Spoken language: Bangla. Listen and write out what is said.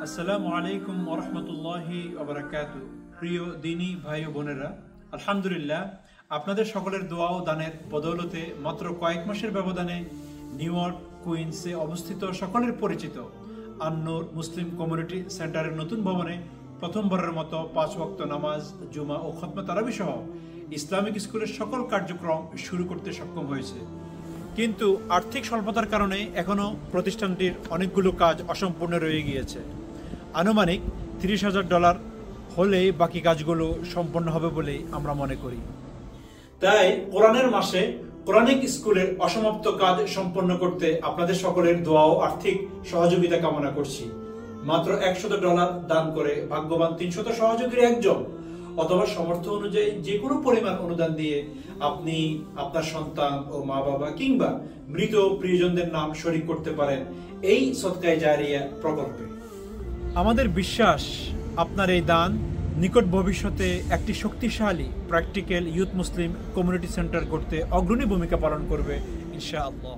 আসসালামু আলাইকুম ওয়া রাহমাতুল্লাহি ওয়া বারাকাতুহু। প্রিয় দিনী ভাই ও বোনেরা, আলহামদুলিল্লাহ আপনাদের সকলের দোয়া ও দানের বদৌলতে মাত্র কয়েক মাসের ব্যবধানে নিউ ইয়র্ক কুইন্সে অবস্থিত সকলের পরিচিত আন-নূর মুসলিম কমিউনিটি সেন্টারের নতুন ভবনে প্রথমবারের মতো 5 ওয়াক্ত নামাজ, জুমা ও খতমে তারাবি সহ ইসলামিক স্কুলের সকল কার্যক্রম শুরু করতে সক্ষম হয়েছে। কিন্তু আর্থিক স্বল্পতার কারণে এখনো প্রতিষ্ঠানটির অনেকগুলো কাজ অসম্পূর্ণ রয়ে গিয়েছে। আনুমানিক $30,000 হলেই বাকি কাজগুলো সম্পন্ন হবে বলে আমরা মনে করি। তাই কোরআনের মাসে কোরআনিক স্কুলের অসমাপ্ত কাজ সম্পন্ন করতে আপনাদের সকলের দোয়া ও আর্থিক সহযোগিতা কামনা করছি। মাত্র $100 দান করে ভাগ্যবান 300 সহযোগীর একজন অথবা সামর্থ্য অনুযায়ী যে কোনো পরিমাণ অনুদান দিয়ে আপনি আপনার সন্তান ও মা বাবা কিংবা মৃত প্রিয়জনদের নাম শরীক করতে পারেন এই সদকায়ে জারিয়া প্রকল্পে। আমাদের বিশ্বাস আপনার এই দান নিকট ভবিষ্যতে একটি শক্তিশালী practical youth Muslim community centre করতে অগ্রণী ভূমিকা পালন করবে ইনশাআল্লাহ।